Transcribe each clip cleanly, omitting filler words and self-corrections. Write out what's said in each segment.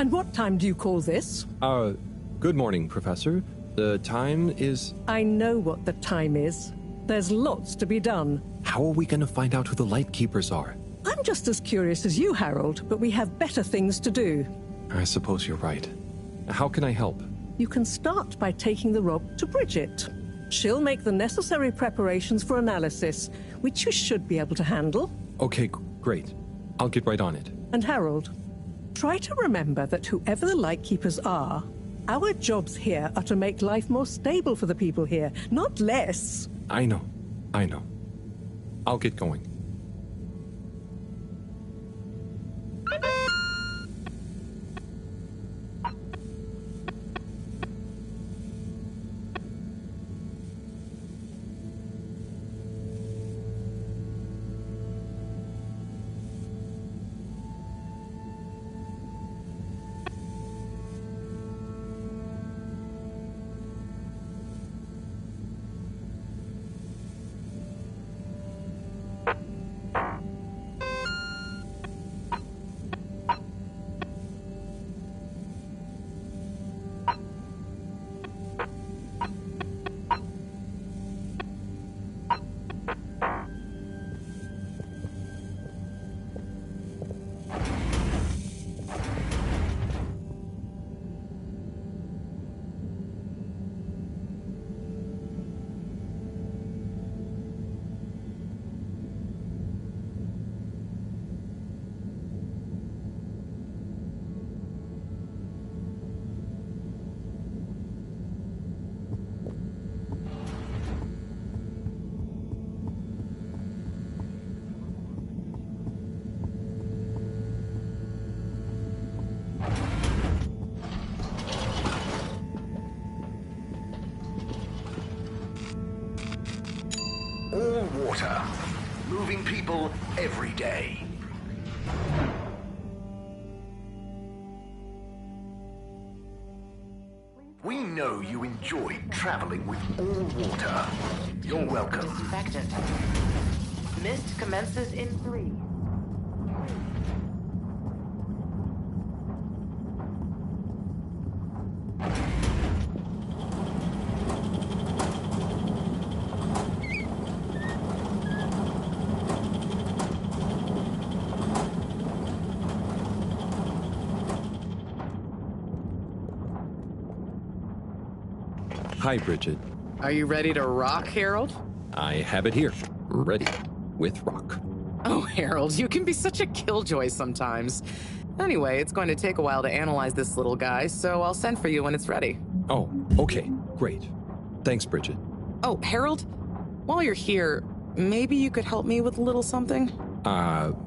And what time do you call this? Good morning, Professor. The time is... I know what the time is. There's lots to be done. How are we going to find out who the Lightkeepers are? I'm just as curious as you, Harold, but we have better things to do. I suppose you're right. How can I help? You can start by taking the rob to Bridget. She'll make the necessary preparations for analysis, which you should be able to handle. Okay, great. I'll get right on it. And Harold, try to remember that whoever the Lightkeepers are, our jobs here are to make life more stable for the people here, not less. I know. I'll get going. All water, moving people every day. We know you enjoy traveling with all water. You're welcome. Disinfectant. Mist commences in 3. Hi, Bridget. Are you ready to rock, Harold? I have it here. Ready. With rock. Oh, Harold, you can be such a killjoy sometimes. Anyway, it's going to take a while to analyze this little guy, so I'll send for you when it's ready. Oh, okay. Great. Thanks, Bridget. Oh, Harold, while you're here, maybe you could help me with a little something?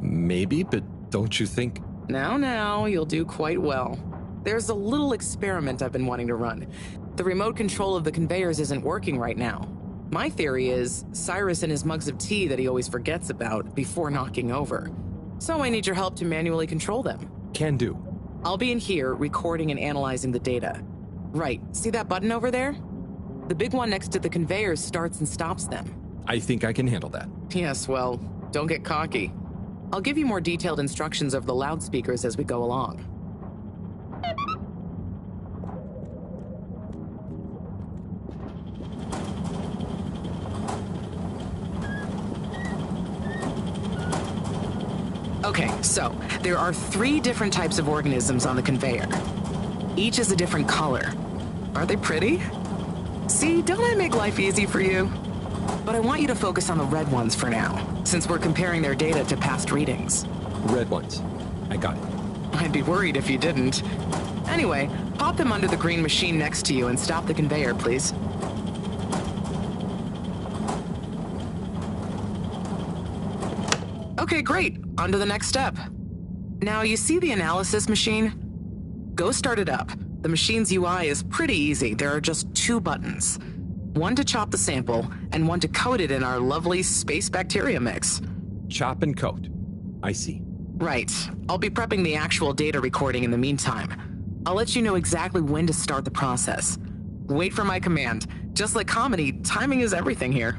Maybe, but don't you think... Now, you'll do quite well. There's a little experiment I've been wanting to run. The remote control of the conveyors isn't working right now. My theory is Cyrus and his mugs of tea that he always forgets about before knocking over. So I need your help to manually control them. Can do. I'll be in here recording and analyzing the data. Right, see that button over there? The big one next to the conveyors starts and stops them. I think I can handle that. Yes, well, don't get cocky. I'll give you more detailed instructions over the loudspeakers as we go along. Okay, so there are 3 different types of organisms on the conveyor. Each is a different color. Aren't they pretty? See, don't I make life easy for you? But I want you to focus on the red ones for now, since we're comparing their data to past readings. Red ones. I got it. I'd be worried if you didn't. Anyway, pop them under the green machine next to you and stop the conveyor, please. Okay, great. On to the next step. Now, you see the analysis machine? Go start it up. The machine's UI is pretty easy. There are just 2 buttons. One to chop the sample, and one to coat it in our lovely space bacteria mix. Chop and coat. I see. Right. I'll be prepping the actual data recording in the meantime. I'll let you know exactly when to start the process. Wait for my command. Just like comedy, timing is everything here.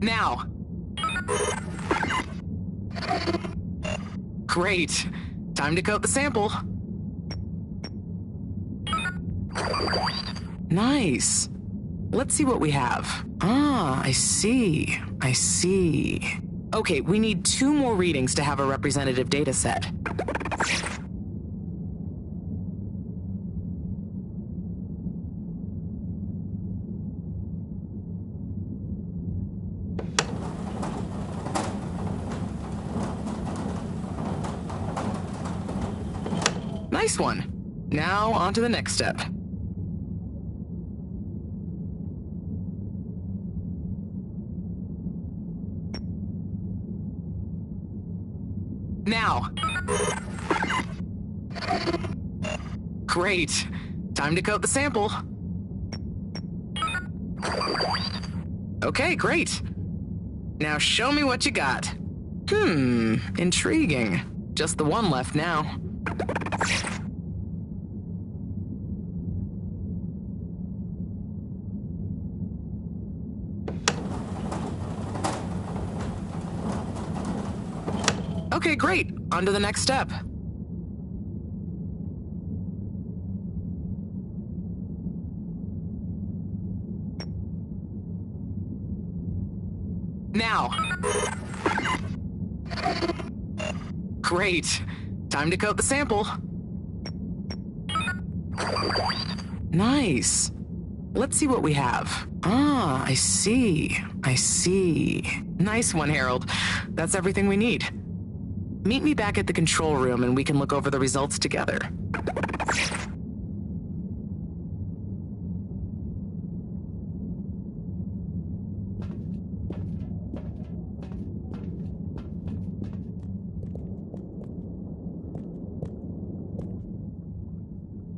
Now. Great. Time to coat the sample. Nice. Let's see what we have. Ah, I see. I see. Okay, we need 2 more readings to have a representative data set. Nice one. Now, on to the next step. Now. Great. Time to coat the sample. Okay, great. Now show me what you got. Intriguing. Just the one left now. Okay, great. On to the next step. Now. Great. Time to coat the sample. Nice. Let's see what we have. Ah, I see. I see. Nice one, Harold. That's everything we need. Meet me back at the control room and we can look over the results together.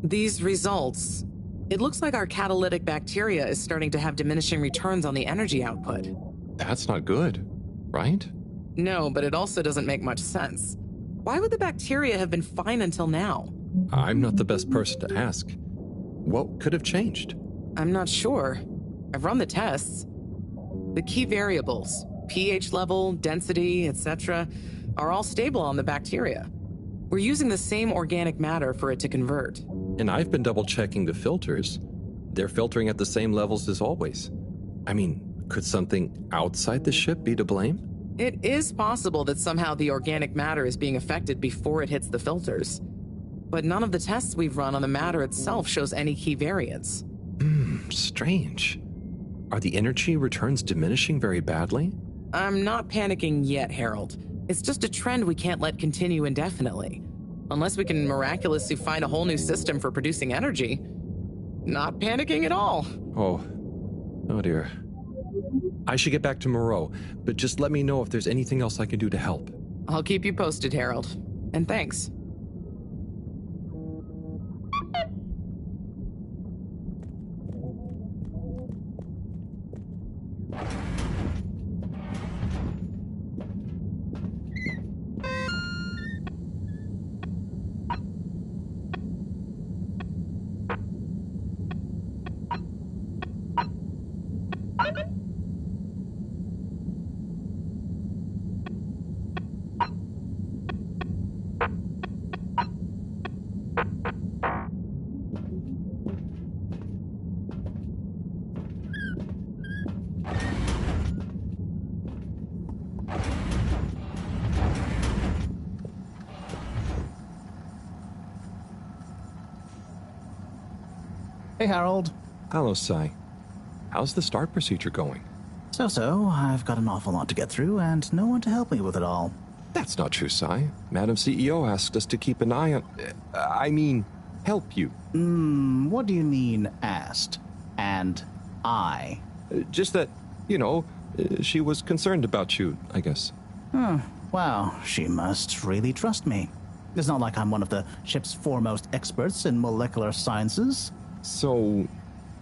These results, it looks like our catalytic bacteria is starting to have diminishing returns on the energy output. That's not good, right? No, but it also doesn't make much sense. Why would the bacteria have been fine until now? I'm not the best person to ask. What could have changed? I'm not sure. I've run the tests. The key variables, pH level, density, etc., are all stable on the bacteria. We're using the same organic matter for it to convert. And I've been double-checking the filters. They're filtering at the same levels as always. I mean, could something outside the ship be to blame? It is possible that somehow the organic matter is being affected before it hits the filters. But none of the tests we've run on the matter itself shows any key variants. Strange. Are the energy returns diminishing very badly? I'm not panicking yet, Harold. It's just a trend we can't let continue indefinitely. Unless we can miraculously find a whole new system for producing energy. Not panicking at all. Oh dear. I should get back to Moreau, but just let me know if there's anything else I can do to help. I'll keep you posted, Harold. And thanks. Hey, Harold. Hello, Sai. How's the start procedure going? So, I've got an awful lot to get through, and no one to help me with it all. That's not true, Sai. Madam CEO asked us to keep an eye on... help you. What do you mean, asked? And I? Just that, she was concerned about you, I guess. Wow, she must really trust me. It's not like I'm one of the ship's foremost experts in molecular sciences. So,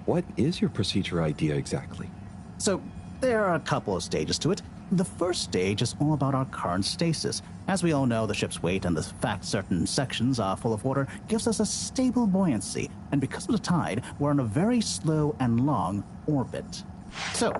what is your procedure idea exactly? So, there are a couple of stages to it. The first stage is all about our current stasis. As we all know, the ship's weight and the fact certain sections are full of water gives us a stable buoyancy. And because of the tide, we're on a very slow and long orbit. So,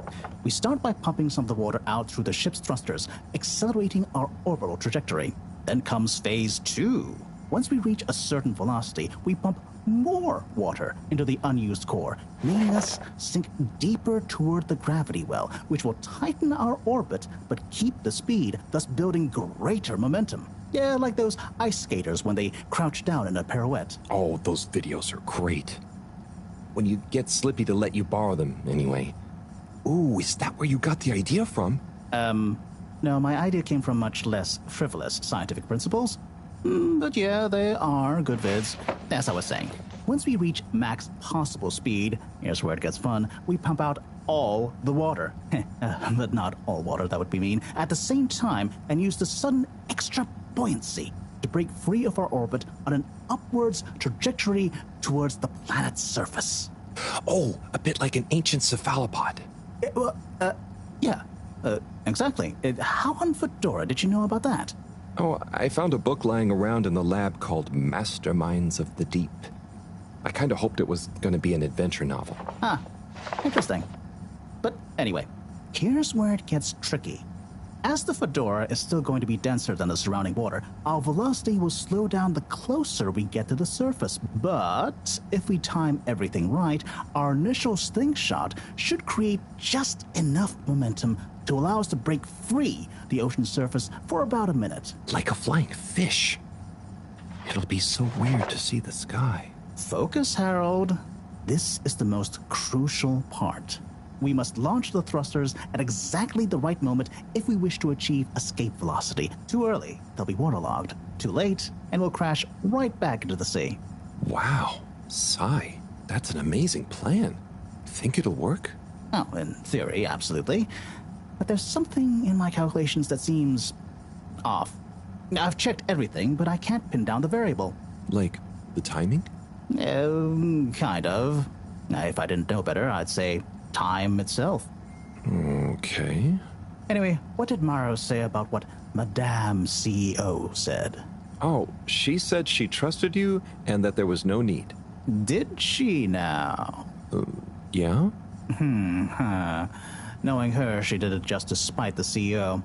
we start by pumping some of the water out through the ship's thrusters, accelerating our orbital trajectory. Then comes phase 2. Once we reach a certain velocity, we pump more water into the unused core, making us sink deeper toward the gravity well, which will tighten our orbit but keep the speed, thus building greater momentum. Yeah, like those ice skaters when they crouch down in a pirouette. Oh, those videos are great. When you get Slippy to let you borrow them, anyway. Ooh, is that where you got the idea from? No, my idea came from much less frivolous scientific principles. But yeah, they are good vids. As I was saying, once we reach max possible speed, here's where it gets fun, we pump out all the water. But not all water, that would be mean. At the same time, and use the sudden extra buoyancy to break free of our orbit on an upwards trajectory towards the planet's surface. Oh, a bit like an ancient cephalopod. Yeah, exactly. How on Fedora did you know about that? Oh, I found a book lying around in the lab called Masterminds of the Deep. I kind of hoped it was going to be an adventure novel. Ah, interesting. But anyway, here's where it gets tricky. As the Fedora is still going to be denser than the surrounding water, our velocity will slow down the closer we get to the surface. But if we time everything right, our initial slingshot should create just enough momentum to allow us to break free the ocean surface for about a minute. Like a flying fish. It'll be so weird to see the sky. Focus, Harold. This is the most crucial part. We must launch the thrusters at exactly the right moment if we wish to achieve escape velocity. Too early, they'll be waterlogged. Too late, and we'll crash right back into the sea. Wow, Sai, that's an amazing plan. Think it'll work? Oh, in theory, absolutely. But there's something in my calculations that seems off. I've checked everything, but I can't pin down the variable. Like the timing? Kind of. If I didn't know better, I'd say time itself. Okay. Anyway, what did Maro say about what Madame CEO said? Oh, she said she trusted you and that there was no need. Did she now? Yeah? Knowing her, she did it just to spite the CEO.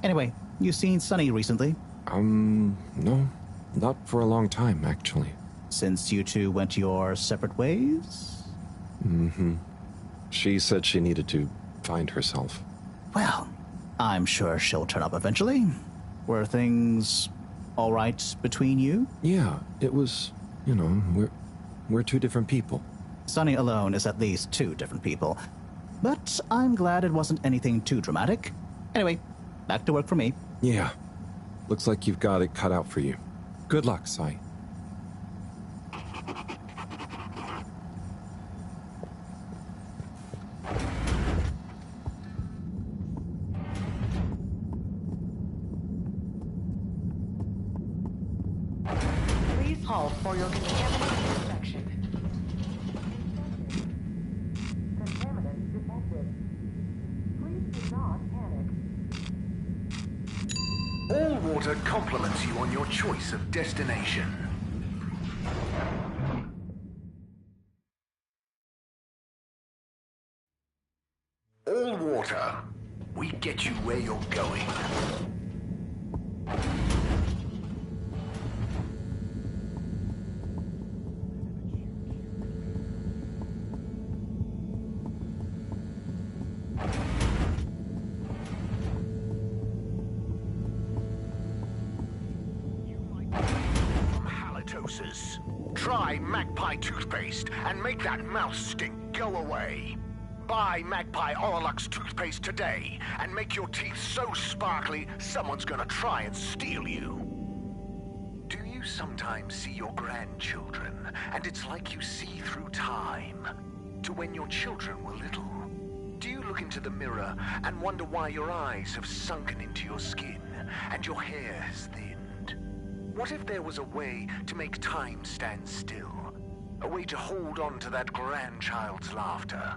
Anyway, you seen Sunny recently? No. Not for a long time, actually. Since you two went your separate ways? Mm-hmm. She said she needed to find herself. Well, I'm sure she'll turn up eventually. Were things all right between you? Yeah, it was, we're two different people. Sunny alone is at least two different people. But I'm glad it wasn't anything too dramatic. Anyway, back to work for me. Yeah. Looks like you've got it cut out for you. Good luck, Sai. Please halt for your contaminant inspection. Contaminant detected. Please do not panic. All water compliments you on your choice of destination. All water. We get you where you're going. Try Magpie toothpaste and make that mouse stink go away. Buy Magpie Oralux toothpaste today and make your teeth so sparkly someone's gonna try and steal you. Do you sometimes see your grandchildren and it's like you see through time to when your children were little? Do you look into the mirror and wonder why your eyes have sunken into your skin and your hair has thinned? What if there was a way to make time stand still? A way to hold on to that grandchild's laughter?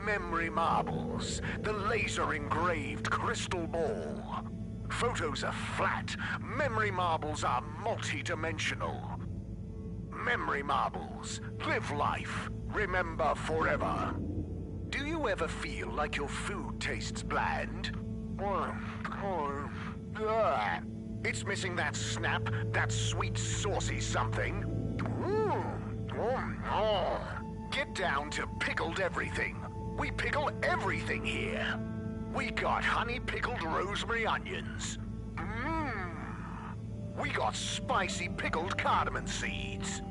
Memory marbles, the laser-engraved crystal ball. Photos are flat. Memory marbles are multi-dimensional. Memory marbles. Live life. Remember forever. Do you you ever feel like your food tastes bland? It's missing that snap, that sweet saucy something. Get down to pickled everything. We pickle everything here. We got honey pickled rosemary onions. We got spicy pickled cardamom seeds.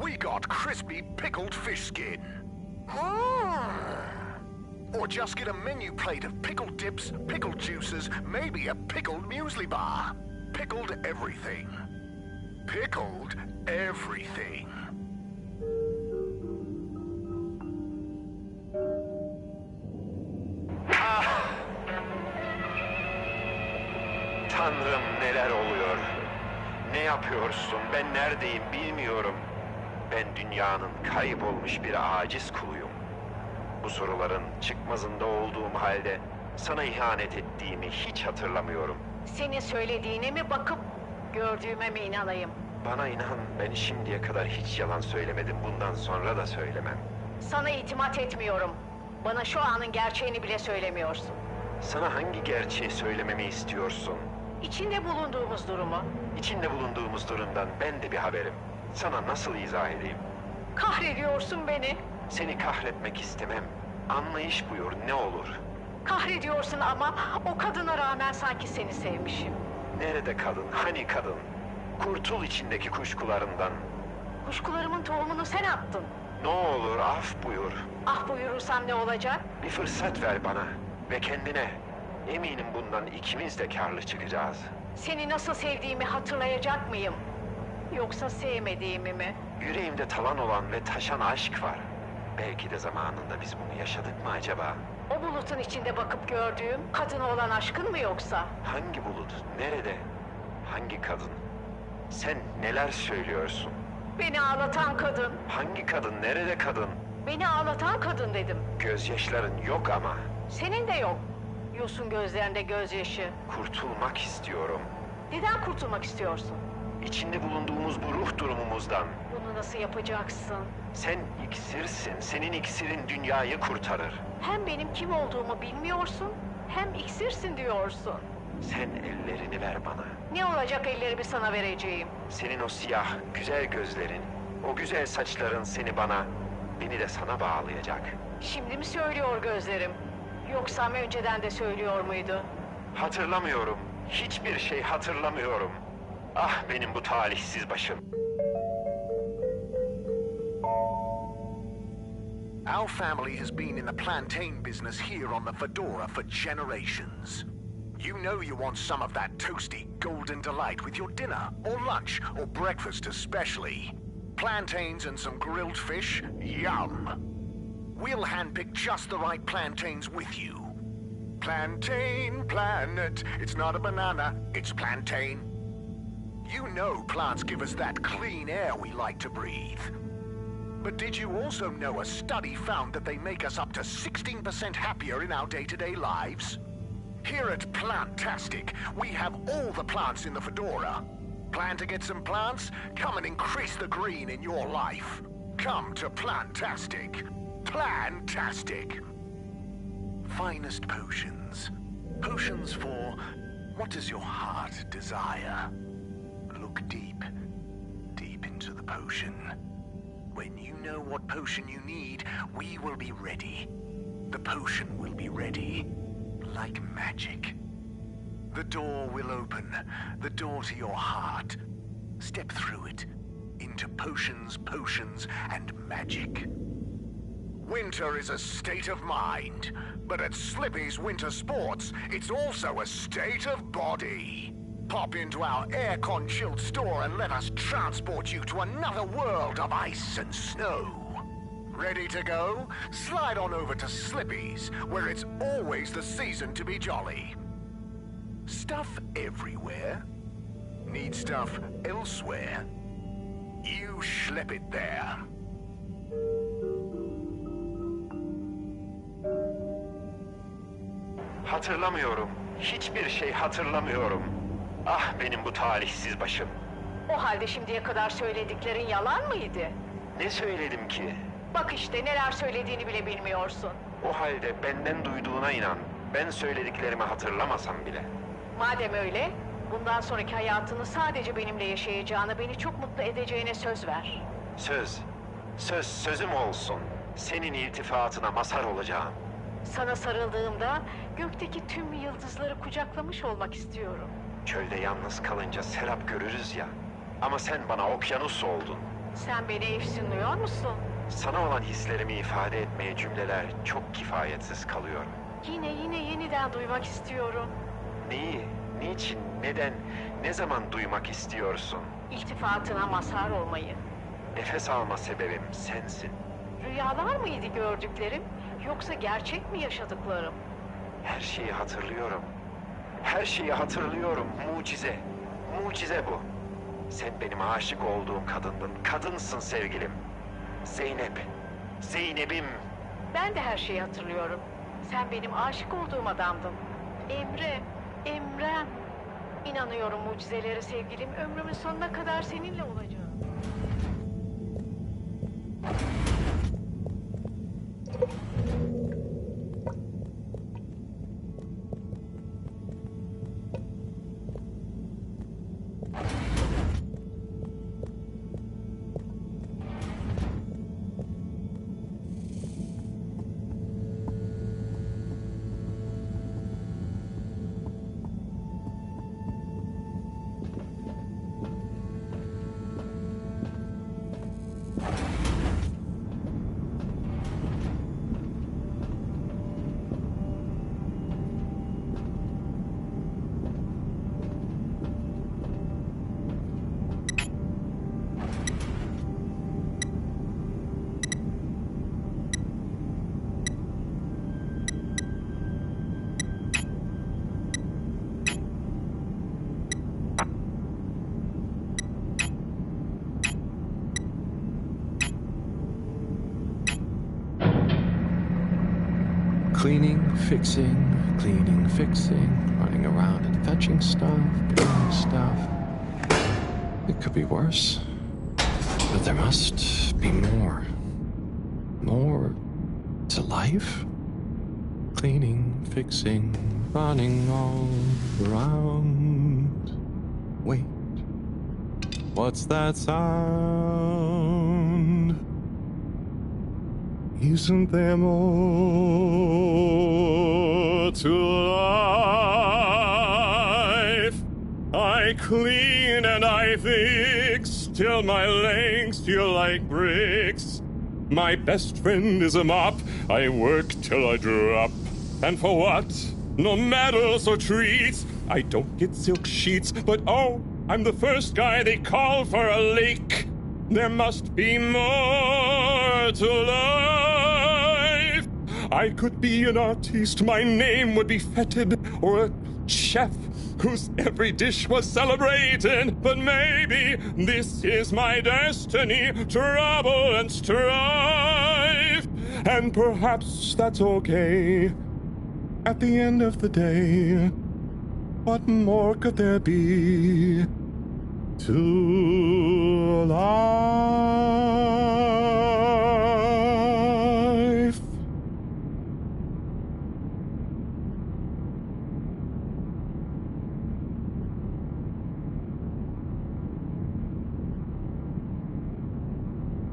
We got crispy pickled fish skin. Or just get a menu plate of pickled dips, pickled juices, maybe a pickled muesli bar. Pickled everything. Pickled everything. Tanrım, neler oluyor? Ne yapıyorsun? Ben neredeyim bilmiyorum. Ben dünyanın kaybolmuş bir aciz kuluyum. Bu soruların çıkmazında olduğum halde sana ihanet ettiğimi hiç hatırlamıyorum. Senin söylediğine mi bakıp gördüğüme mi inanayım? Bana inan, ben şimdiye kadar hiç yalan söylemedim. Bundan sonra da söylemem. Sana itimat etmiyorum. Bana şu anın gerçeğini bile söylemiyorsun. Sana hangi gerçeği söylememi istiyorsun? İçinde bulunduğumuz durumu. İçinde bulunduğumuz durumdan ben de bir haberim. Sana nasıl izah edeyim? Kahrediyorsun beni. Seni kahretmek istemem. Anlayış buyur, ne olur. Kahrediyorsun ama o kadına rağmen sanki seni sevmişim. Nerede kadın, hani kadın? Kurtul içindeki kuşkularından. Kuşkularımın tohumunu sen attın. Ne olur af buyur. Ah buyurursam ne olacak? Bir fırsat ver bana ve kendine. Eminim bundan ikimiz de karlı çıkacağız. Seni nasıl sevdiğimi hatırlayacak mıyım? Yoksa sevmediğimi mi? Yüreğimde talan olan ve taşan aşk var. Belki de zamanında biz bunu yaşadık mı acaba? O bulutun içinde bakıp gördüğüm kadına olan aşkın mı yoksa? Hangi bulut, nerede? Hangi kadın? Sen neler söylüyorsun? Beni ağlatan kadın. Hangi kadın, nerede kadın? Beni ağlatan kadın dedim. Gözyaşların yok ama. Senin de yok. Yosun gözlerinde gözyaşı. Kurtulmak istiyorum. Neden kurtulmak istiyorsun? İçinde bulunduğumuz bu ruh durumumuzdan. Bunu nasıl yapacaksın? Sen iksirsin. Senin iksirin dünyayı kurtarır. Hem benim kim olduğumu bilmiyorsun, hem iksirsin diyorsun. Sen ellerini ver bana. Ne olacak ellerimi sana vereceğim? Senin o siyah, güzel gözlerin, o güzel saçların seni bana, beni de sana bağlayacak. Şimdi mi söylüyor gözlerim? Yoksa önceden de söylüyor muydu? Hatırlamıyorum. Hiçbir şey hatırlamıyorum. Ah benim bu talihsiz başım. Our family has been in the plantain business here on the Fedora for generations. You know you want some of that toasty golden delight with your dinner, or lunch, or breakfast especially. Plantains and some grilled fish, yum. We'll handpick just the right plantains with you. Plantain planet, it's not a banana, it's plantain. You know plants give us that clean air we like to breathe. But did you also know a study found that they make us up to 16% happier in our day-to-day lives? Here at Plantastic, we have all the plants in the Fedora. Plan to get some plants? Come and increase the green in your life. Come to Plantastic. Plantastic. Finest potions. Potions for what does your heart desire? Look deep, deep into the potion. When you know what potion you need, we will be ready. The potion will be ready. Like magic. The door will open. The door to your heart. Step through it. Into potions, potions, and magic. Winter is a state of mind. But at Slippy's Winter Sports, it's also a state of body. Pop into our air-con-chilled store and let us transport you to another world of ice and snow. Ready to go? Slide on over to Slippy's, where it's always the season to be jolly. Stuff everywhere? Need stuff elsewhere? You slip it there. Hatırlamıyorum. Hiçbir şey hatırlamıyorum. Ah benim bu talihsiz başım. O halde şimdiye kadar söylediklerin yalan mıydı? Ne söyledim ki? Bak işte neler söylediğini bile bilmiyorsun. O halde benden duyduğuna inan. Ben söylediklerimi hatırlamasam bile. Madem öyle, bundan sonraki hayatını sadece benimle yaşayacağına, beni çok mutlu edeceğine söz ver. Sözüm olsun. Senin iltifatına mazhar olacağım. Sana sarıldığımda gökteki tüm yıldızları kucaklamış olmak istiyorum. Çölde yalnız kalınca serap görürüz ya. Ama sen bana okyanus oldun. Sen beni efsunluyor musun? Sana olan hislerimi ifade etmeye cümleler çok kifayetsiz kalıyor. Yine yeniden duymak istiyorum. Neyi, niçin, neden, ne zaman duymak istiyorsun? İltifatına mazhar olmayı. Nefes alma sebebim sensin. Rüyalar mıydı gördüklerim, yoksa gerçek mi yaşadıklarım? Her şeyi hatırlıyorum. Her şeyi hatırlıyorum. Mucize. Mucize bu. Sen benim aşık olduğum kadındın. Kadınsın sevgilim. Zeynep. Zeynep'im. Ben de her şeyi hatırlıyorum. Sen benim aşık olduğum adamdın. Emre, Emrem. İnanıyorum mucizelere sevgilim. Ömrümün sonuna kadar seninle olacağım. Cleaning, fixing, running around and fetching stuff, doing stuff. It could be worse, but there must be more. More to life? Cleaning, fixing, running all around. Wait, what's that sound? Isn't there more to life? I clean and I fix till my legs feel like bricks. My best friend is a mop. I work till I drop. And for what? No medals or treats. I don't get silk sheets, but oh, I'm the first guy they call for a leak. There must be more to life. I could be an artiste, my name would be feted, or a chef whose every dish was celebrated. But maybe this is my destiny, trouble and strife. And perhaps that's okay. At the end of the day, what more could there be to life?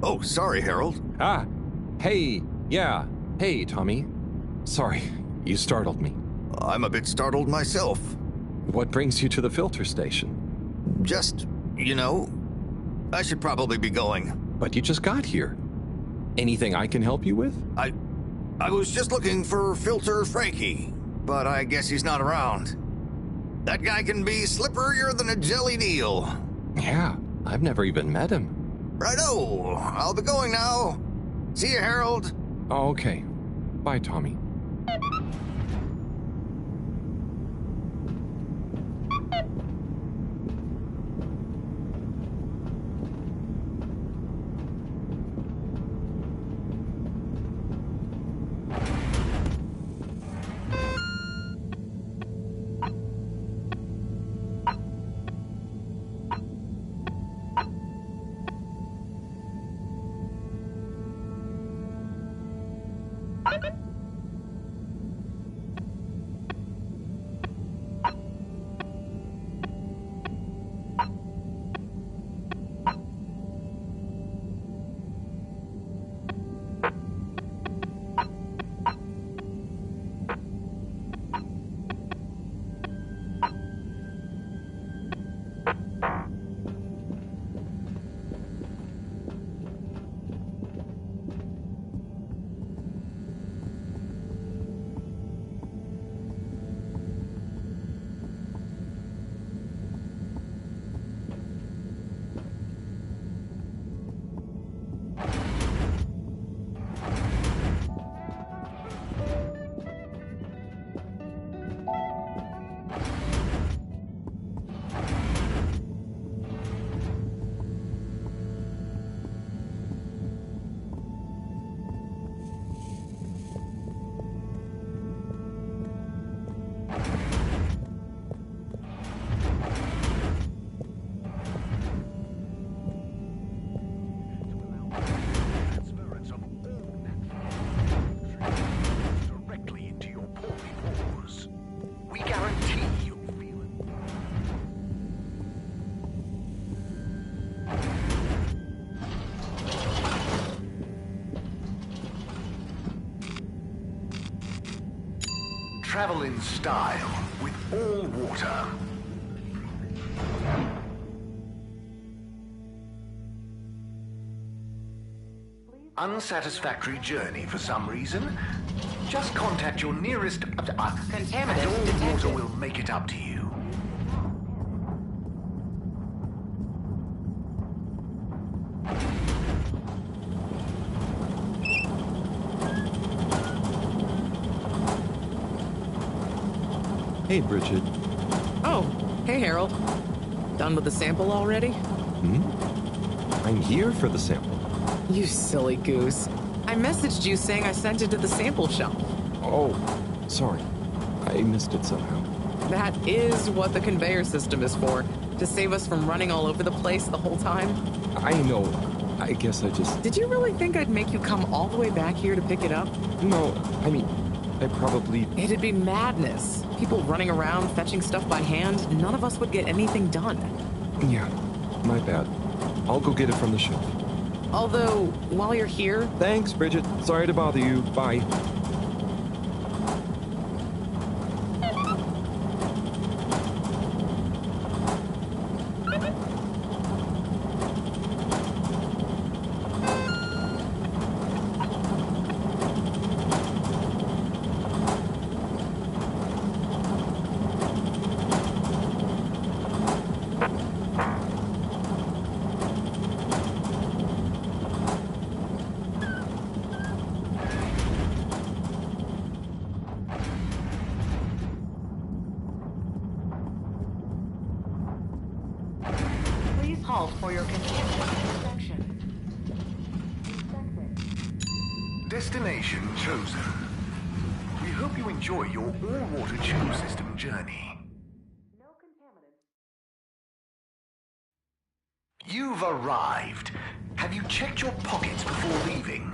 Oh, sorry, Harold. Hey, yeah. Hey, Tommy. Sorry, you startled me. I'm a bit startled myself. What brings you to the filter station? Just, I should probably be going. But you just got here. Anything I can help you with? I was just looking for Filter Frankie, but I guess he's not around. That guy can be slipperier than a jelly deal. Yeah, I've never even met him. Righto, I'll be going now. See you, Harold. Oh, okay. Bye, Tommy. Travel in style with all water. Unsatisfactory journey for some reason? Just contact your nearest... Contaminant and all detected. water will make it up to you. Hey, Bridget. Oh, hey, Harold. Done with the sample already? I'm here for the sample. You silly goose. I messaged you saying I sent it to the sample shop. Oh, sorry. I missed it somehow. That is what the conveyor system is for. To save us from running all over the place the whole time. I know. I guess I just... Did you really think I'd make you come all the way back here to pick it up? No, I mean, I probably... It'd be madness. People running around, fetching stuff by hand. None of us would get anything done. Yeah, my bad. I'll go get it from the shelf. Although, while you're here... Thanks, Bridget. Sorry to bother you. Bye. Please halt for your continuous inspection. Destination chosen. We hope you enjoy your all-water tube system journey. No contaminants. You've arrived. Have you checked your pockets before leaving?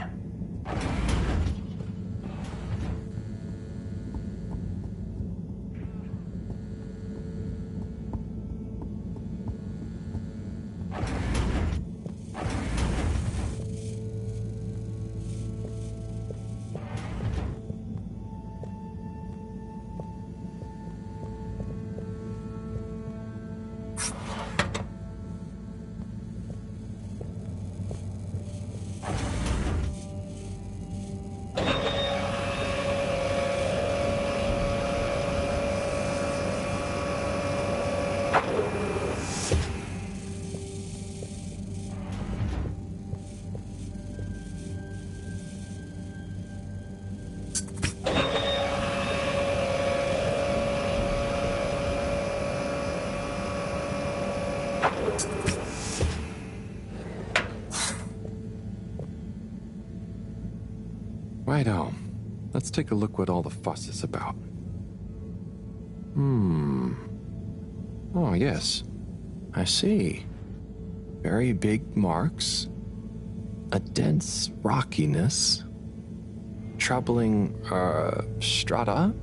Righto. Let's take a look what all the fuss is about. Oh, yes. I see. Very big marks. A dense rockiness. troubling, strata?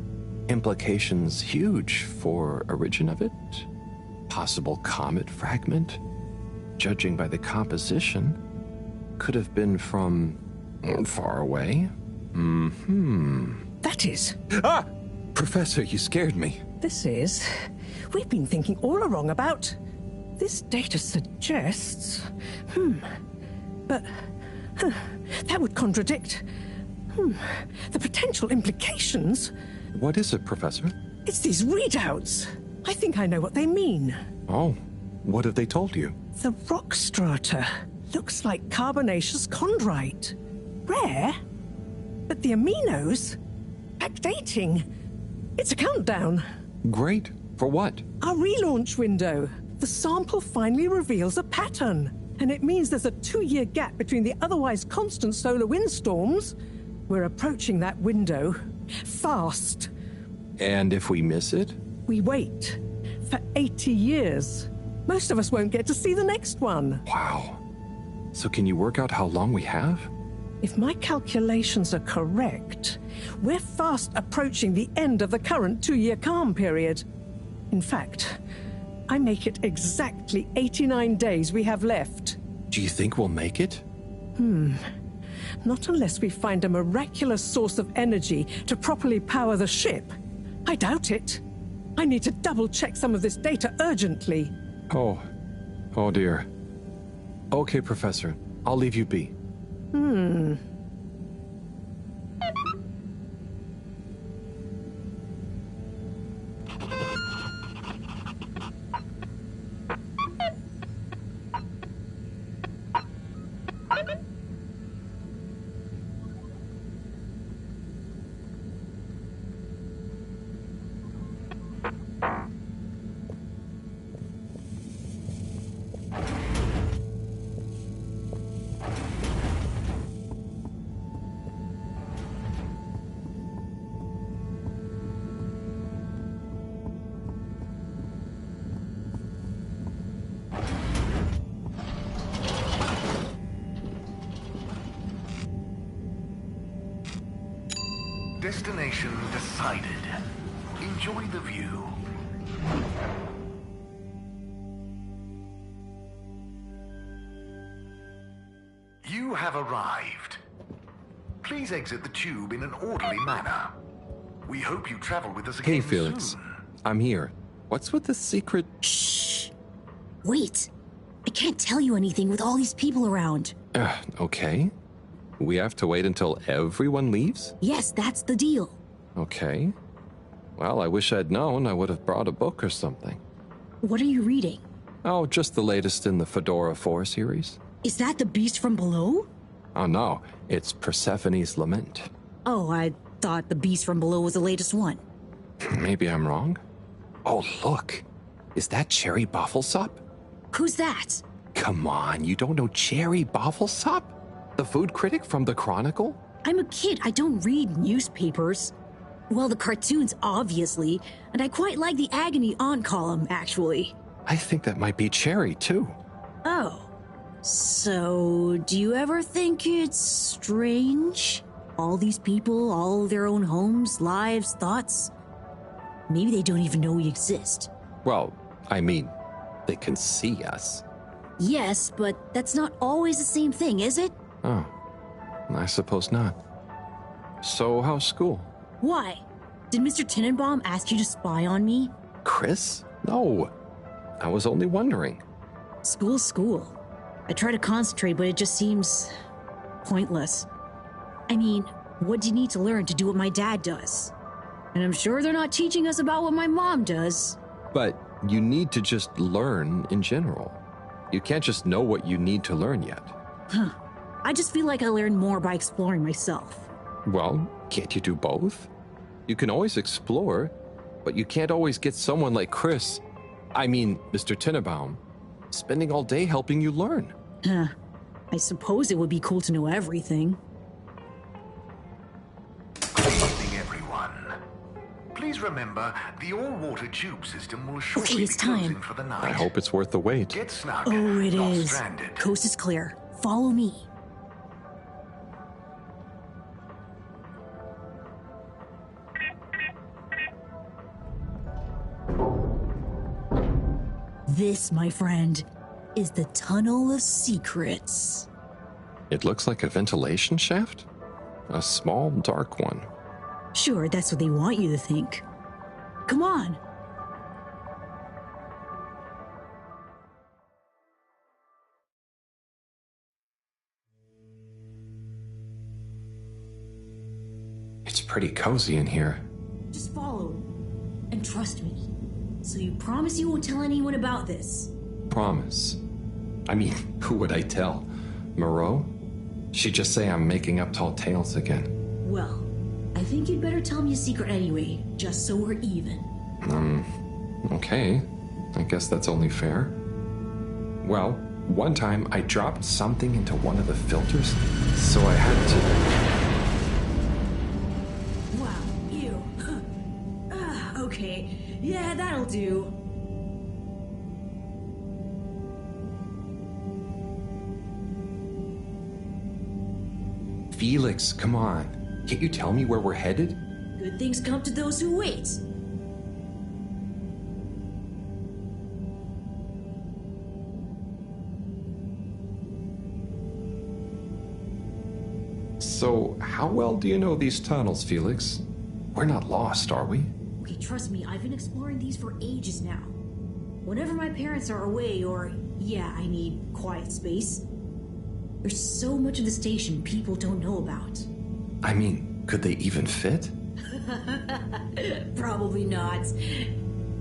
Implications huge for origin of it? Possible comet fragment? Judging by the composition, could have been from far away? That is. Ah! Professor, you scared me. This is. We've been thinking all along about. This data suggests. But. That would contradict. The potential implications. What is it, Professor? It's these readouts. I think I know what they mean. Oh, what have they told you? The rock strata looks like carbonaceous chondrite. Rare, but the aminos, backdating. It's a countdown. Great. For what? Our relaunch window. The sample finally reveals a pattern, and it means there's a 2-year gap between the otherwise constant solar windstorms. We're approaching that window. Fast. And if we miss it? We wait for 80 years. Most of us won't get to see the next one. Wow. So can you work out how long we have? If my calculations are correct, we're fast approaching the end of the current 2-year calm period. In fact, I make it exactly 89 days we have left. Do you think we'll make it? Not unless we find a miraculous source of energy to properly power the ship. I doubt it. I need to double-check some of this data urgently. Oh dear. Okay, Professor. I'll leave you be. Destination decided. Enjoy the view. You have arrived. Please exit the tube in an orderly manner. We hope you travel with us again Hey, Felix. soon. I'm here. What's with the secret? Shh. Wait. I can't tell you anything with all these people around. Okay. We have to wait until everyone leaves? Yes, that's the deal. Okay. Well, I wish I'd known. I would have brought a book or something. What are you reading? Oh, just the latest in the Fedora 4 series. Is that the beast from below? Oh no, it's Persephone's Lament. Oh, I thought the beast from below was the latest one. Maybe I'm wrong. Oh, look. Is that Cherry Bofflesop? Who's that? Come on, you don't know Cherry Bofflesop? The food critic from the Chronicle? I'm a kid. I don't read newspapers. Well, the cartoons, obviously. And I quite like the Agony On column, actually. I think that might be Cherry, too. Oh. So, do you ever think it's strange? All these people, all their own homes, lives, thoughts? Maybe they don't even know we exist. Well, I mean, they can see us. Yes, but that's not always the same thing, is it? Oh, I suppose not. So, how's school? Why? Did Mr. Tenenbaum ask you to spy on me? Chris? No. I was only wondering. School's school. I try to concentrate, but it just seems pointless. I mean, what do you need to learn to do what my dad does? And I'm sure they're not teaching us about what my mom does. But you need to just learn in general. You can't just know what you need to learn yet. Huh. I just feel like I learn more by exploring myself. Well, can't you do both? You can always explore, but you can't always get someone like Chris, Mr. Tenenbaum, spending all day helping you learn. I suppose it would be cool to know everything. Good evening, everyone. Please remember, the all-water tube system will shortly Okay, it's be closing time. for the night. I hope it's worth the wait. Get snug. Oh, it not is. stranded. Coast is clear. Follow me. This, my friend, is the Tunnel of Secrets. It looks like a ventilation shaft? A small, dark one. Sure, that's what they want you to think. Come on. It's pretty cozy in here. Just follow. And trust me. So you promise you won't tell anyone about this? Promise. I mean, who would I tell? Moreau? She'd just say I'm making up tall tales again. Well, I think you'd better tell me a secret anyway, just so we're even. Okay. I guess that's only fair. Well, one time I dropped something into one of the filters, so I had to... Wow, ew. Okay, yeah, that'll do. Felix, come on. Can't you tell me where we're headed? Good things come to those who wait. So, how well do you know these tunnels, Felix? We're not lost, are we? Okay, trust me, I've been exploring these for ages now. Whenever my parents are away or, yeah, I need quiet space, there's so much of the station people don't know about. I mean, could they even fit? Probably not.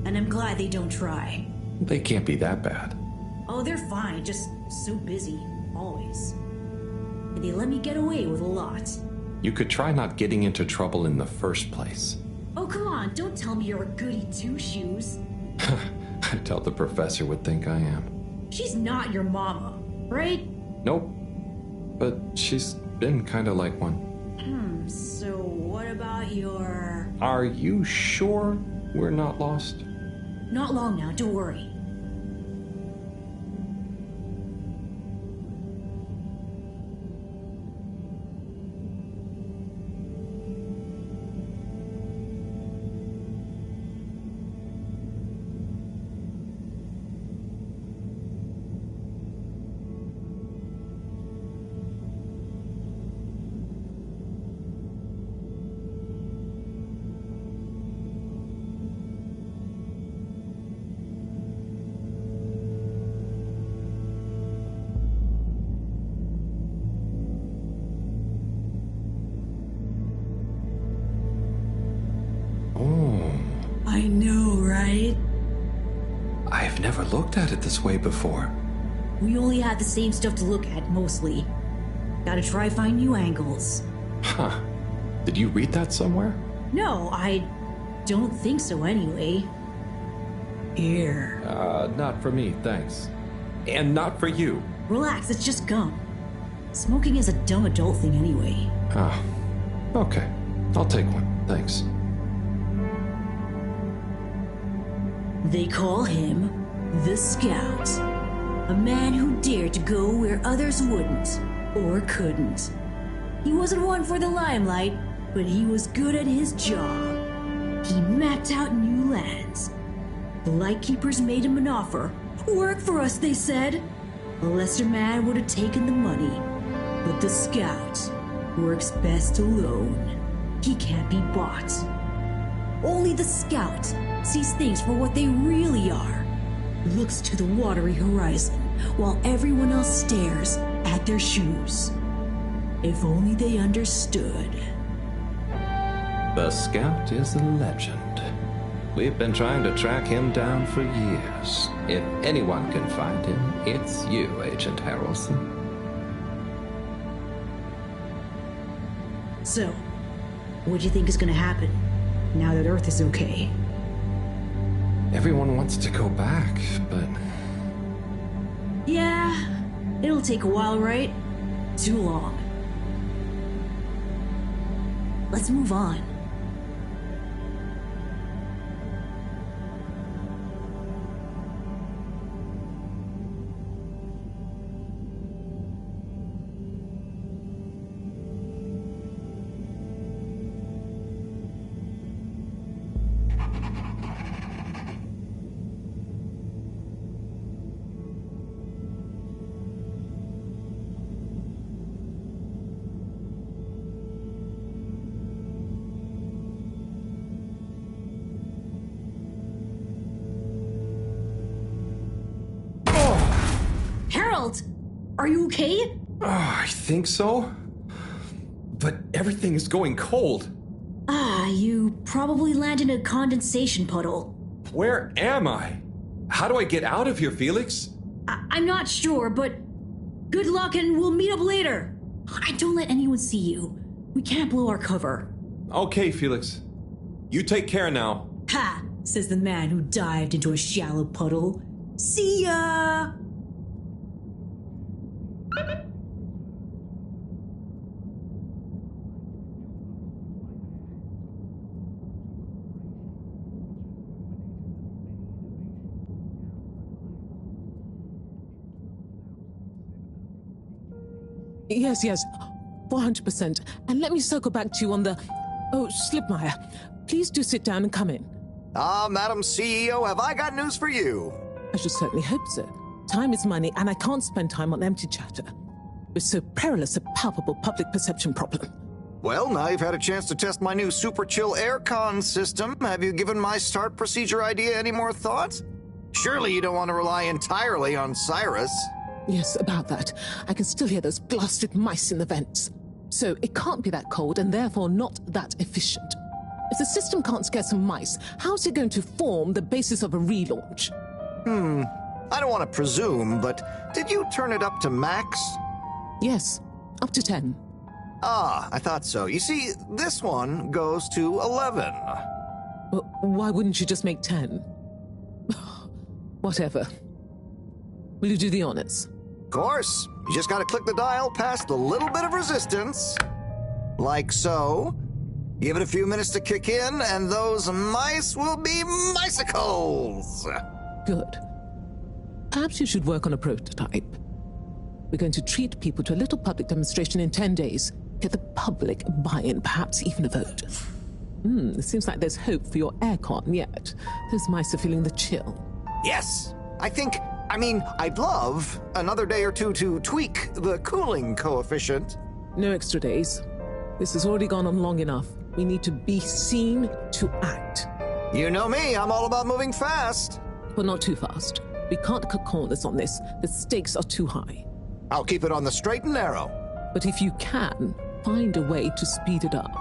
And I'm glad they don't try. They can't be that bad. Oh, they're fine, just so busy, always. And they let me get away with a lot. You could try not getting into trouble in the first place. Oh, come on, don't tell me you're a goody two-shoes. I doubt the professor would think I am. She's not your mama, right? Nope. But she's been kinda like one. So what about your... Are you sure we're not lost? Not long now, don't worry. I know, right? I've never looked at it this way before. We only had the same stuff to look at, mostly. Gotta try find new angles. Huh. Did you read that somewhere? No, I don't think so anyway. Here. Not for me, thanks. And not for you. Relax, it's just gum. Smoking is a dumb adult thing anyway. Oh. Okay. I'll take one, thanks. They call him the Scout. A man who dared to go where others wouldn't, or couldn't. He wasn't one for the limelight, but he was good at his job. He mapped out new lands. The Lightkeepers made him an offer. Work for us, they said. A lesser man would have taken the money. But the Scout works best alone. He can't be bought. Only the Scout sees things for what they really are. Looks to the watery horizon while everyone else stares at their shoes. If only they understood. The Scout is a legend. We've been trying to track him down for years. If anyone can find him, it's you, Agent Harrelson. So, what do you think is gonna happen now that Earth is okay? Everyone wants to go back, but... Yeah, it'll take a while, right? Too long. Let's move on. Harold! Are you okay? I think so. But everything is going cold. You probably landed in a condensation puddle. Where am I? How do I get out of here, Felix? I'm not sure, but good luck and we'll meet up later. And don't let anyone see you. We can't blow our cover. Okay, Felix. You take care now. Ha! Says the man who dived into a shallow puddle. See ya! Yes, 400%. And let me circle back to you on the... Oh, Slipmeyer, please do sit down and come in. Madam CEO, have I got news for you? I should certainly hope so. Time is money, and I can't spend time on empty chatter. With so perilous a palpable public perception problem. Well, now you've had a chance to test my new super chill aircon system. Have you given my start procedure idea any more thought? Surely you don't want to rely entirely on Cyrus. Yes, about that. I can still hear those blasted mice in the vents. So it can't be that cold and therefore not that efficient. If the system can't scare some mice, how's it going to form the basis of a relaunch? I don't want to presume, but did you turn it up to max? Yes, up to 10. I thought so. You see, this one goes to 11. Well, why wouldn't you just make 10? Whatever. Will you do the honors? Of course. You just gotta click the dial past the little bit of resistance. Like so. Give it a few minutes to kick in, and those mice will be micicles! Good. Perhaps you should work on a prototype. We're going to treat people to a little public demonstration in 10 days. Get the public buy-in, perhaps even a vote. It seems like there's hope for your aircon yet. Those mice are feeling the chill. Yes! I'd love another day or two to tweak the cooling coefficient. No extra days. This has already gone on long enough. We need to be seen to act. You know me, I'm all about moving fast. But not too fast. We can't cut corners on this. The stakes are too high. I'll keep it on the straight and narrow. But if you can, find a way to speed it up.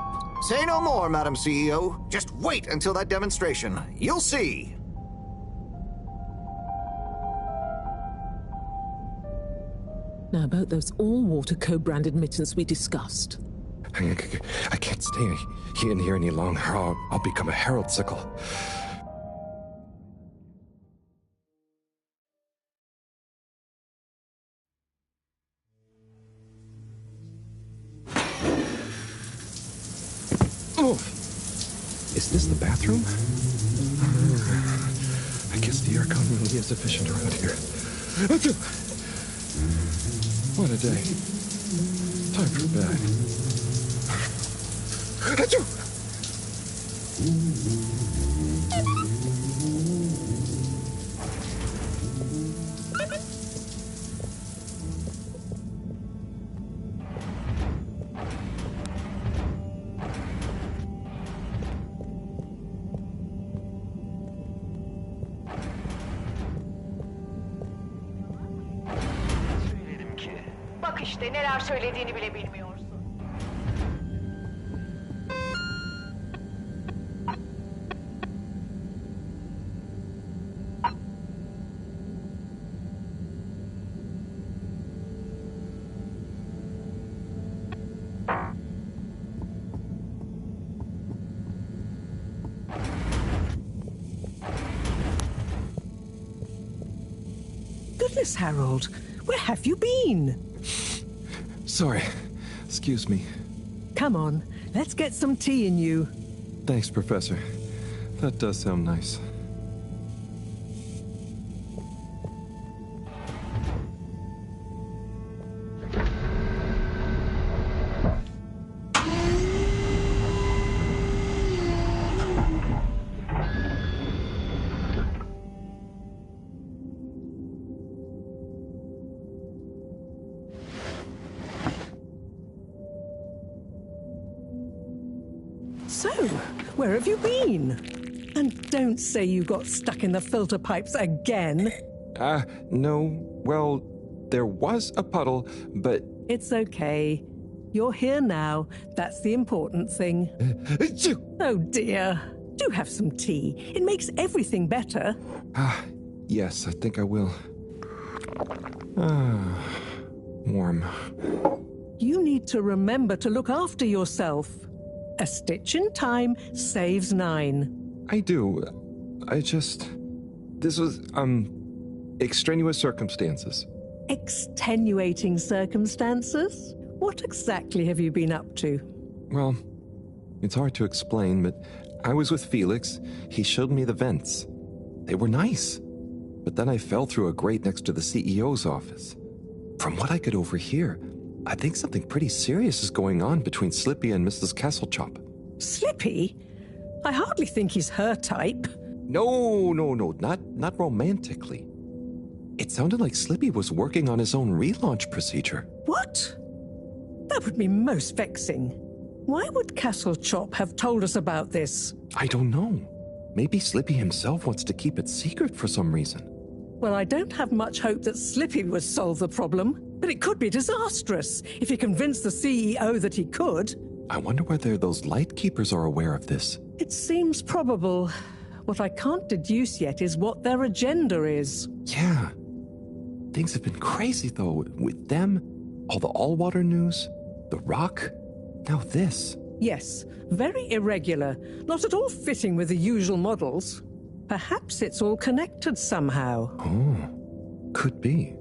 Say no more, Madam CEO. Just wait until that demonstration. You'll see. Now, about those all-water co-branded mittens we discussed. I can't stay in here any longer. I'll become a herald sickle. Oh! Is this the bathroom? I guess the aircon really is efficient around here. What a day. Time for bed. Achoo! Bak işte neler söylediğini bile bilmiyorsun. Goodness, Harold, where have you been? Sorry. Excuse me. Come on, let's get some tea in you. Thanks, Professor. That does sound nice. So, where have you been? And don't say you got stuck in the filter pipes again. No. Well, there was a puddle, but... It's okay. You're here now. That's the important thing. Oh dear. Do have some tea. It makes everything better. Yes, I think I will. Warm. You need to remember to look after yourself. A stitch in time saves 9. I do. This was, extraneous circumstances. Extenuating circumstances? What exactly have you been up to? Well, it's hard to explain, but I was with Felix. He showed me the vents. They were nice. But then I fell through a grate next to the CEO's office. From what I could overhear, I think something pretty serious is going on between Slippy and Mrs. Kesselchop. Slippy? I hardly think he's her type. No, not romantically. It sounded like Slippy was working on his own relaunch procedure. What? That would be most vexing. Why would Kesselchop have told us about this? I don't know. Maybe Slippy himself wants to keep it secret for some reason. Well, I don't have much hope that Slippy would solve the problem, but it could be disastrous if he convinced the CEO that he could. I wonder whether those Lightkeepers are aware of this. It seems probable. What I can't deduce yet is what their agenda is. Yeah. Things have been crazy, though, with them, all the all-water news, the rock, now this. Yes, very irregular, not at all fitting with the usual models. Perhaps it's all connected somehow. Oh, could be.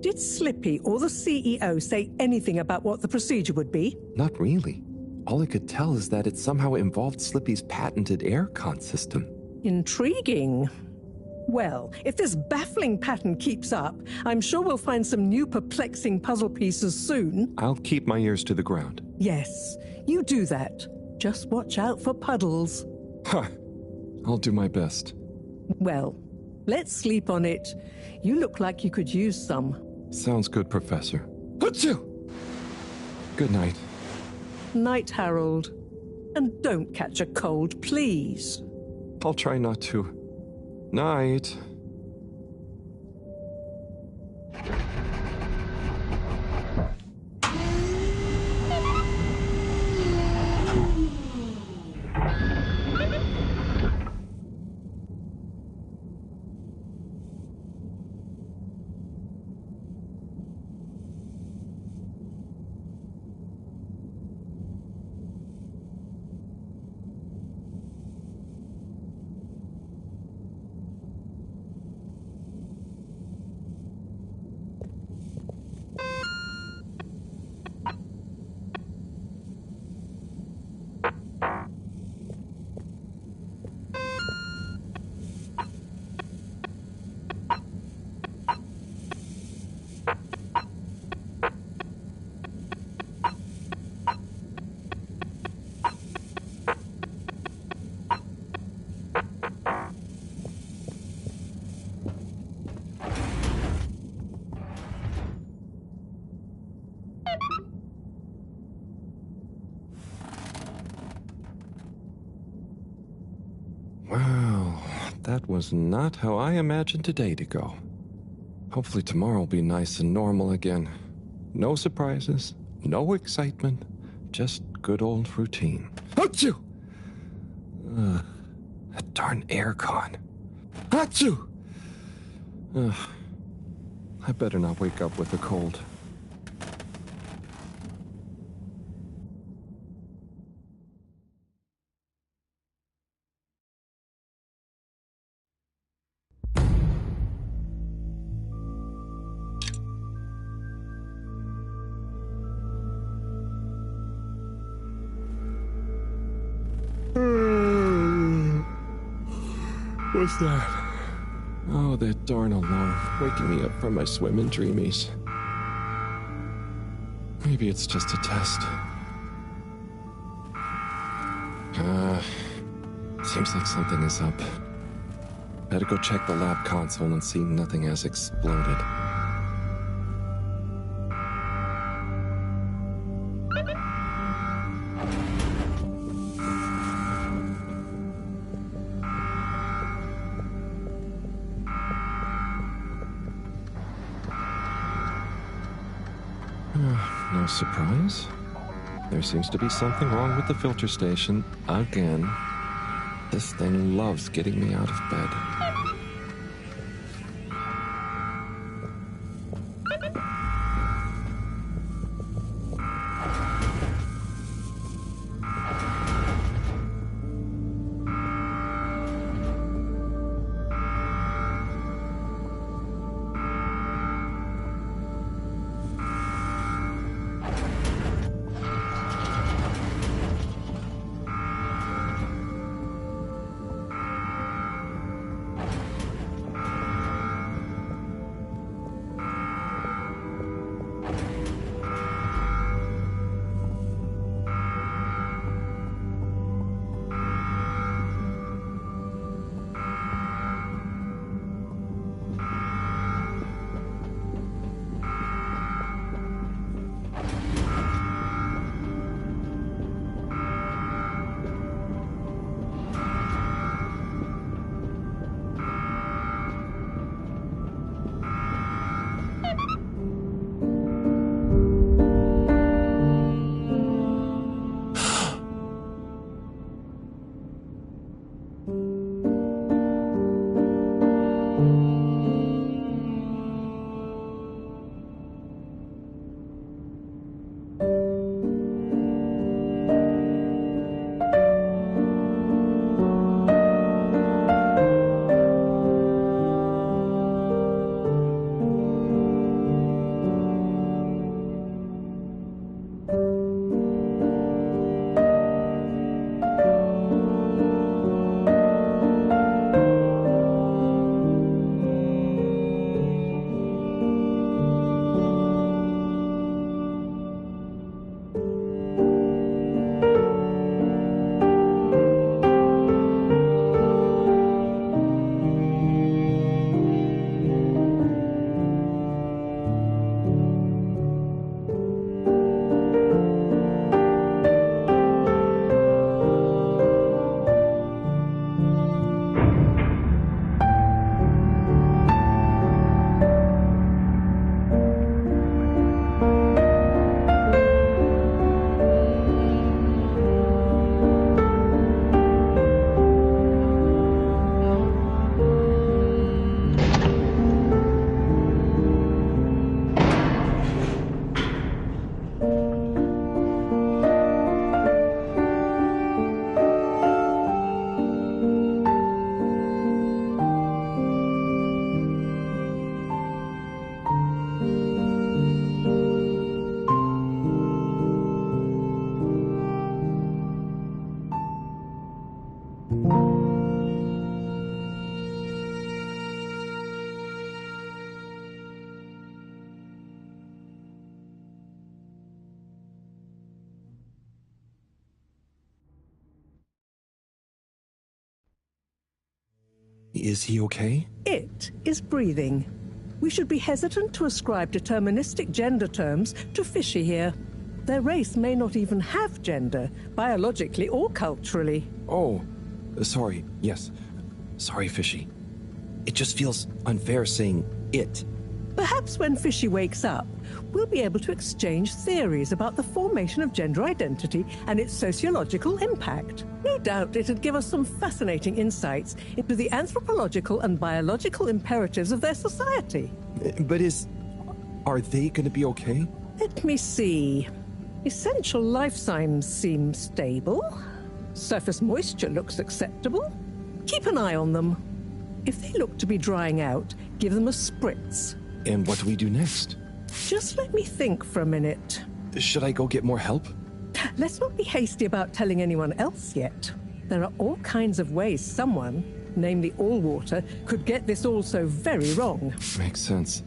Did Slippy or the CEO say anything about what the procedure would be? Not really. All I could tell is that it somehow involved Slippy's patented aircon system. Intriguing. Well, if this baffling pattern keeps up, I'm sure we'll find some new perplexing puzzle pieces soon. I'll keep my ears to the ground. Yes, you do that. Just watch out for puddles. Ha! I'll do my best. Well, let's sleep on it. You look like you could use some. Sounds good, Professor. Achoo! Good night. Night, Harold. And don't catch a cold, please. I'll try not to. Night. Wow, that was not how I imagined today to go. Hopefully tomorrow will be nice and normal again. No surprises, no excitement, just good old routine. Achoo! That darn aircon. Achoo! I better not wake up with a cold. What's that? Oh, that darn alarm, waking me up from my swimming dreamies. Maybe it's just a test. Seems like something is up. Better go check the lab console and see nothing has exploded. No surprise. There seems to be something wrong with the filter station again. This thing loves getting me out of bed. Is he okay? It is breathing. We should be hesitant to ascribe deterministic gender terms to Fishy here. Their race may not even have gender, biologically or culturally. Oh, sorry, yes. Sorry, Fishy. It just feels unfair saying it. Perhaps when Fishy wakes up, we'll be able to exchange theories about the formation of gender identity and its sociological impact. No doubt it'd give us some fascinating insights into the anthropological and biological imperatives of their society. But are they going to be okay? Let me see. Essential life signs seem stable. Surface moisture looks acceptable. Keep an eye on them. If they look to be drying out, give them a spritz. And what do we do next? Just let me think for a minute. Should I go get more help? Let's not be hasty about telling anyone else yet. There are all kinds of ways someone, namely Allwater, could get this all so very wrong. Makes sense.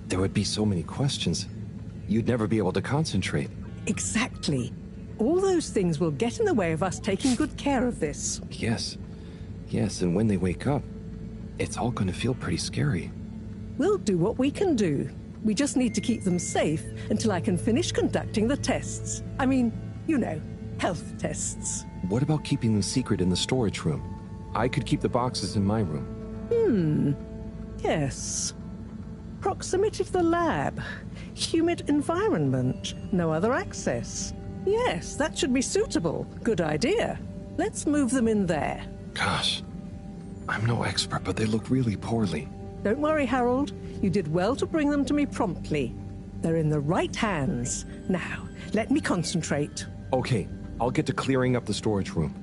There would be so many questions. You'd never be able to concentrate. Exactly. All those things will get in the way of us taking good care of this. Yes. Yes, and when they wake up, it's all going to feel pretty scary. We'll do what we can do. We just need to keep them safe until I can finish conducting the tests. I mean, you know, health tests. What about keeping them secret in the storage room? I could keep the boxes in my room. Yes. Proximity to the lab. Humid environment. No other access. Yes, that should be suitable. Good idea. Let's move them in there. Gosh, I'm no expert, but they look really poorly. Don't worry, Harold. You did well to bring them to me promptly. They're in the right hands. Now, let me concentrate. Okay, I'll get to clearing up the storage room.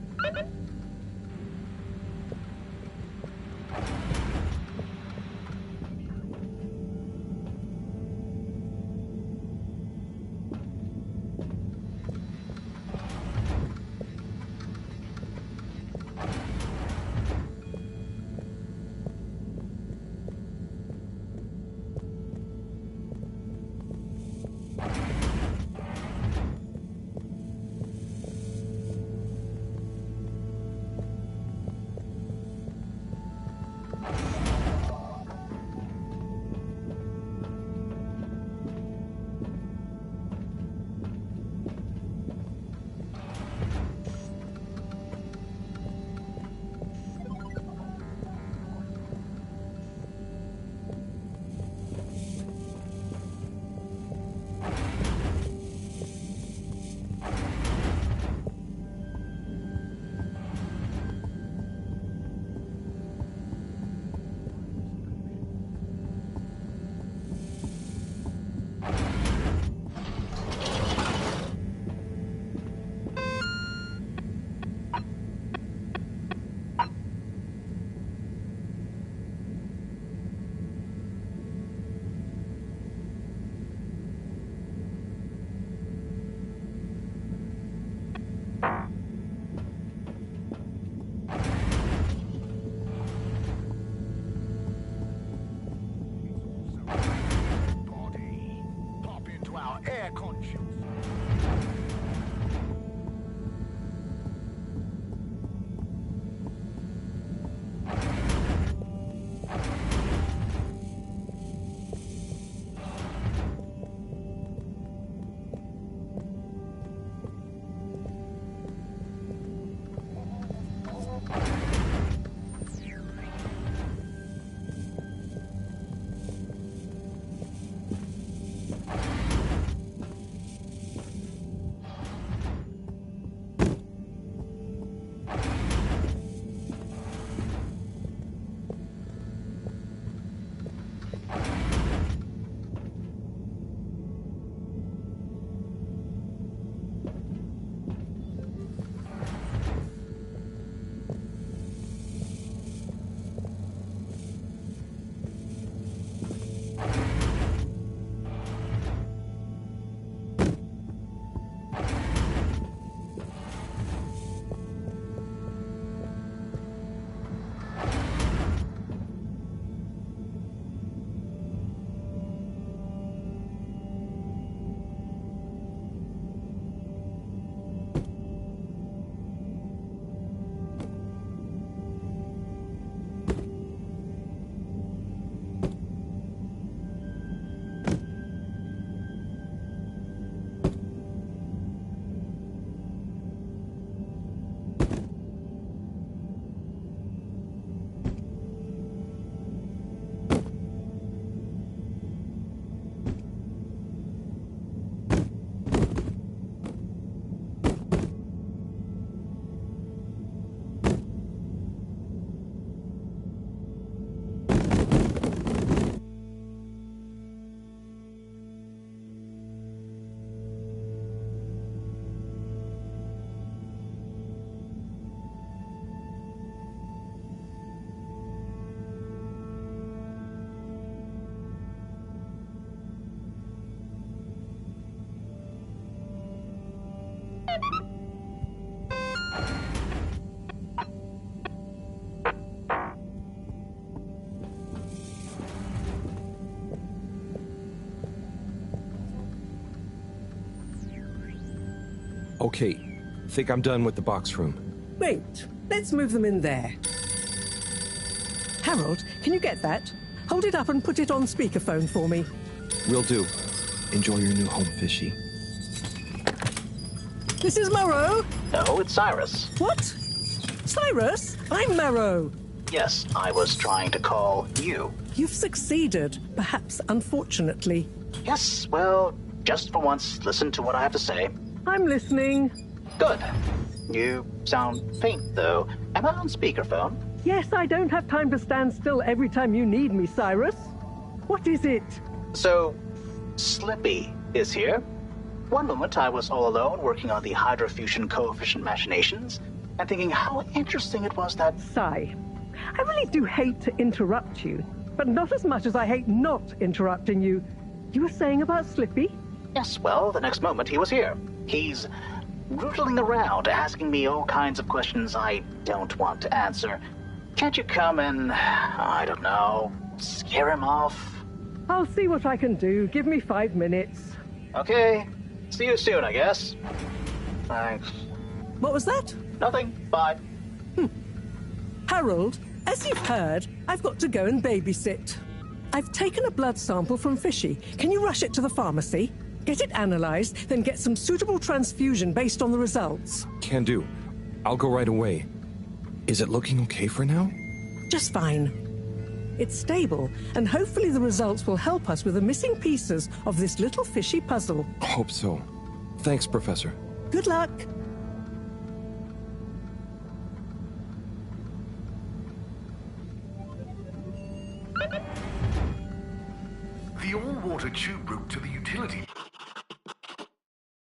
Air conscious. Okay, think I'm done with the box room. Wait, let's move them in there. Harold, can you get that? Hold it up and put it on speakerphone for me. Will do. Enjoy your new home, Fishy. This is Morrow. No, it's Cyrus. What? Cyrus? I'm Marrow. Yes, I was trying to call you. You've succeeded, perhaps unfortunately. Yes, well, just for once, listen to what I have to say. I'm listening. Good. You sound faint, though. Am I on speakerphone? Yes, I don't have time to stand still every time you need me, Cyrus. What is it? So, Slippy is here. One moment I was all alone working on the hydrofusion coefficient machinations and thinking how interesting it was that... Sigh. I really do hate to interrupt you, but not as much as I hate not interrupting you. You were saying about Slippy? Yes, well, the next moment he was here. He's rootling around, asking me all kinds of questions I don't want to answer. Can't you come and, I don't know, scare him off? I'll see what I can do. Give me 5 minutes. Okay. See you soon, I guess. Thanks. What was that? Nothing. Bye. Harold, as you've heard, I've got to go and babysit. I've taken a blood sample from Fishy. Can you rush it to the pharmacy? Get it analyzed, then get some suitable transfusion based on the results. Can do. I'll go right away. Is it looking okay for now? Just fine. It's stable, and hopefully the results will help us with the missing pieces of this little fishy puzzle. Hope so. Thanks, Professor. Good luck. The all-water tube route to the utility